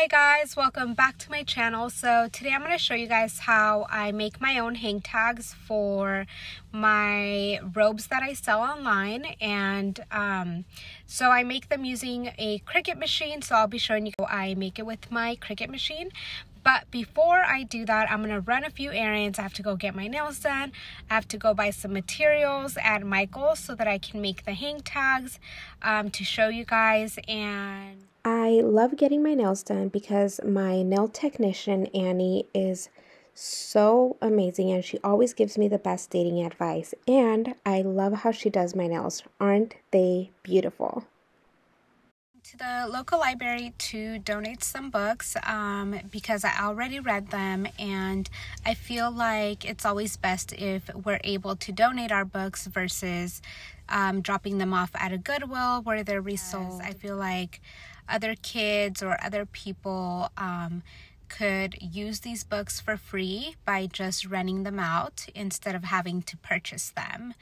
Hi guys, welcome back to my channel. So today I'm going to show you guys how I make my own hang tags for my robes that I sell online. And so I make them using a Cricut machine. So I'll be showing you how I make it with my Cricut machine. But before I do that, I'm going to run a few errands. I have to go get my nails done. I have to go buy some materials at Michael's so that I can make the hang tags to show you guys. And I love getting my nails done because my nail technician, Annie, is so amazing and she always gives me the best dating advice. And I love how she does my nails. Aren't they beautiful? To the local library to donate some books because I already read them, and I feel like it's always best if we're able to donate our books versus dropping them off at a Goodwill where they're resold. I feel like other kids or other people could use these books for free by just renting them out instead of having to purchase them.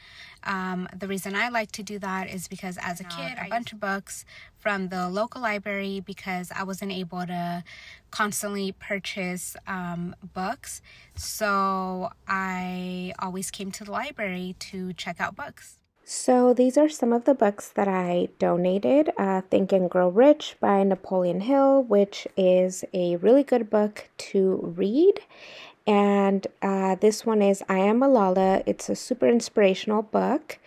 The reason I like to do that is because as a kid, I got a bunch of books from the local library because I wasn't able to constantly purchase books. So I always came to the library to check out books. So these are some of the books that I donated. Think and Grow Rich by Napoleon Hill, which is a really good book to read. And this one is I Am Malala. It's a super inspirational book.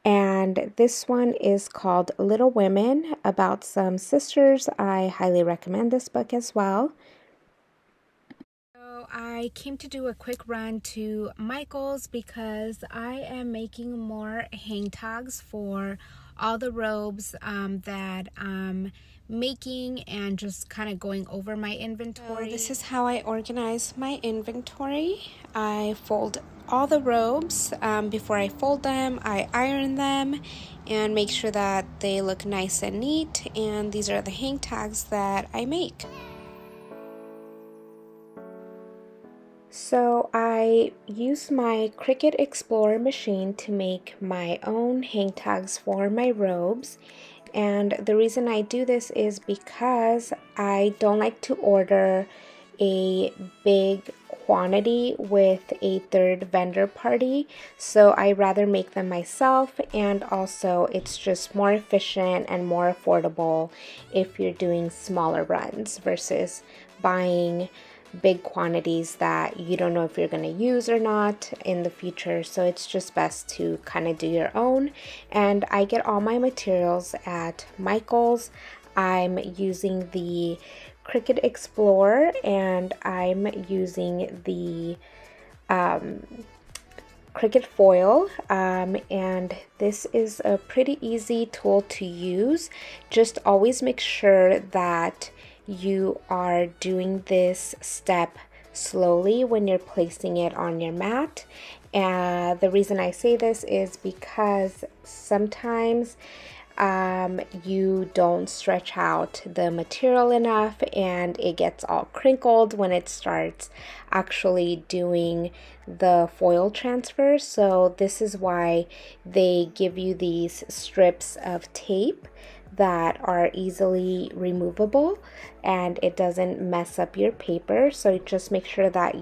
And this one is called Little Women, about some sisters. I highly recommend this book as well. I came to do a quick run to Michael's because I am making more hang tags for all the robes that I'm making and just kind of going over my inventory. So this is how I organize my inventory. I fold all the robes. Before I fold them, I iron them and make sure that they look nice and neat. And these are the hang tags that I make. So I use my Cricut Explorer machine to make my own hang tags for my robes. And the reason I do this is because I don't like to order a big quantity with a third vendor party. So I rather make them myself, and also it's just more efficient and more affordable if you're doing smaller runs versus buying big quantities that you don't know if you're going to use or not in the future. So it's just best to kind of do your own. And I get all my materials at Michael's. I'm using the Cricut Explorer and I'm using the Cricut foil, and this is a pretty easy tool to use. Just always make sure that you are doing this step slowly when you're placing it on your mat. And the reason I say this is because sometimes you don't stretch out the material enough and it gets all crinkled when it starts actually doing the foil transfer. So this is why they give you these strips of tape that are easily removable and it doesn't mess up your paper. So just make sure that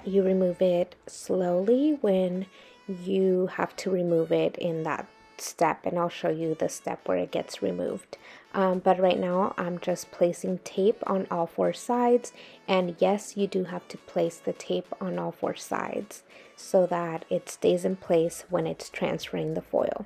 you remove it slowly when you have to remove it in that step, and I'll show you the step where it gets removed. But right now I'm just placing tape on all four sides, and yes, you do have to place the tape on all four sides so that it stays in place when it's transferring the foil.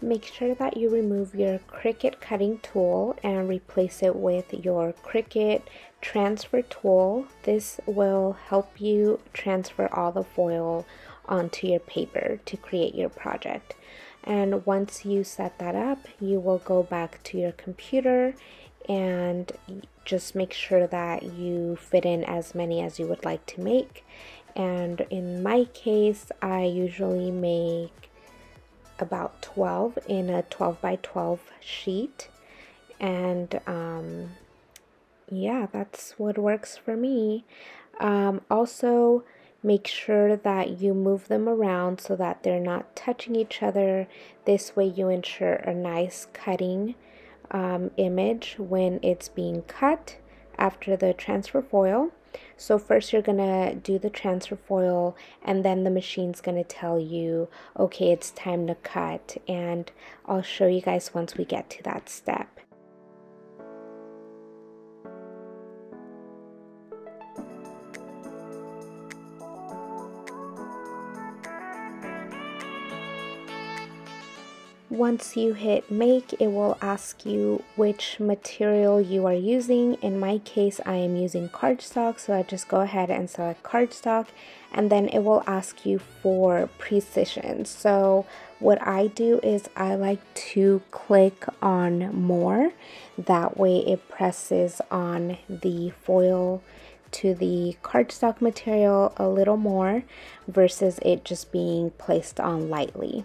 Make sure that you remove your Cricut cutting tool and replace it with your Cricut transfer tool. This will help you transfer all the foil onto your paper to create your project. And once you set that up, you will go back to your computer and just make sure that you fit in as many as you would like to make. And in my case, I usually make about 12 in a 12 by 12 sheet, and yeah, that's what works for me. Also, make sure that you move them around so that they're not touching each other. This way you ensure a nice cutting image when it's being cut after the transfer foil. So first you're gonna do the transfer foil, and then the machine's gonna tell you, okay, it's time to cut, and I'll show you guys once we get to that step. Once you hit make, it will ask you which material you are using. In my case, I am using cardstock, so I just go ahead and select cardstock, and then it will ask you for precision. So what I do is I like to click on more. That way it presses on the foil to the cardstock material a little more versus it just being placed on lightly.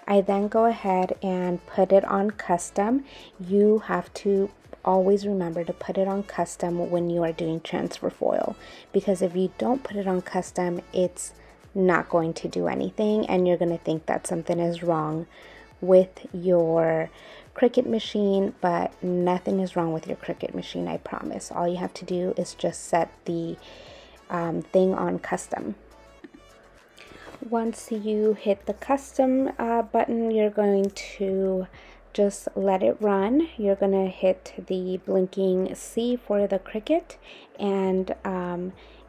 I then go ahead and put it on custom. You have to always remember to put it on custom when you are doing transfer foil, because if you don't put it on custom, it's not going to do anything and you're going to think that something is wrong with your Cricut machine, but nothing is wrong with your Cricut machine, I promise. All you have to do is just set the thing on custom. Once you hit the custom button, you're going to just let it run. You're going to hit the blinking C for the Cricut, and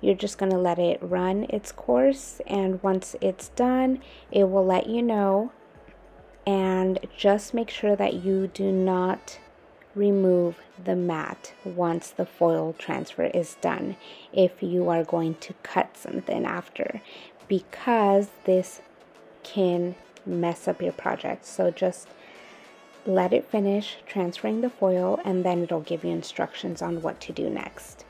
you're just going to let it run its course. And once it's done, it will let you know. And just make sure that you do not remove the mat once the foil transfer is done if you are going to cut something after, because this can mess up your project. So just let it finish transferring the foil, and then it'll give you instructions on what to do next.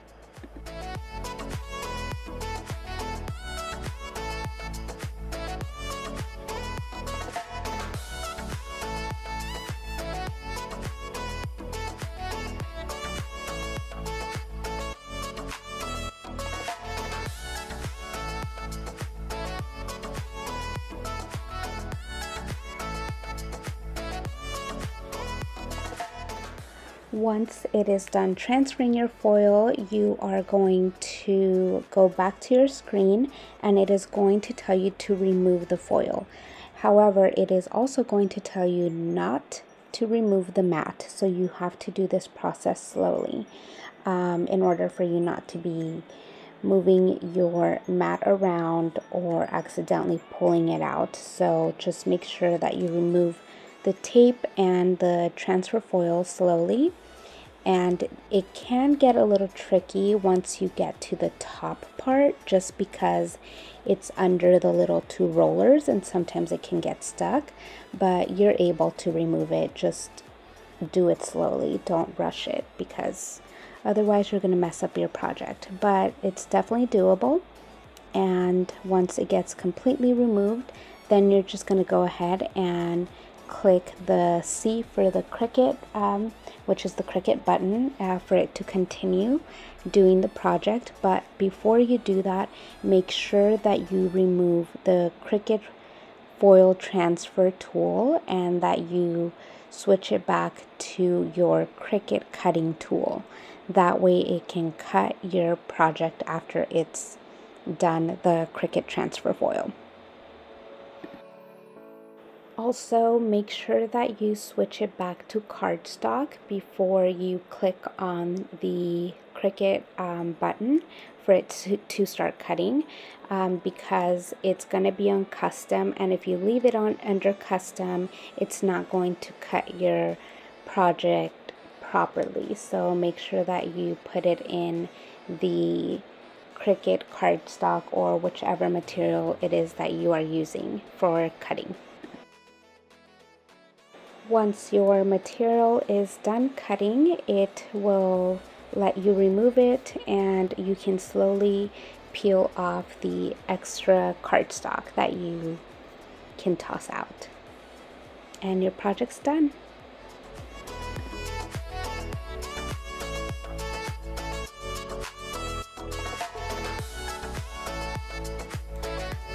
Once it is done transferring your foil, you are going to go back to your screen, and it is going to tell you to remove the foil. However, it is also going to tell you not to remove the mat, so you have to do this process slowly in order for you not to be moving your mat around or accidentally pulling it out. So just make sure that you remove the tape and the transfer foil slowly. And it can get a little tricky once you get to the top part, just because it's under the little two rollers and sometimes it can get stuck, but you're able to remove it. Just do it slowly, don't rush it, because otherwise you're going to mess up your project. But it's definitely doable, and once it gets completely removed, then you're just going to go ahead and click the C for the Cricut, which is the Cricut button, for it to continue doing the project. But before you do that, make sure that you remove the Cricut foil transfer tool and that you switch it back to your Cricut cutting tool. That way it can cut your project after it's done the Cricut transfer foil. Also, make sure that you switch it back to cardstock before you click on the Cricut button for it to start cutting, because it's going to be on custom, and if you leave it on under custom, it's not going to cut your project properly. So make sure that you put it in the Cricut cardstock or whichever material it is that you are using for cutting. Once your material is done cutting, it will let you remove it, and you can slowly peel off the extra cardstock that you can toss out. And your project's done.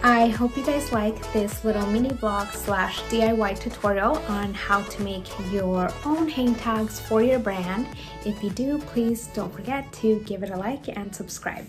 I hope you guys like this little mini vlog / DIY tutorial on how to make your own hang tags for your brand. If you do, please don't forget to give it a like and subscribe.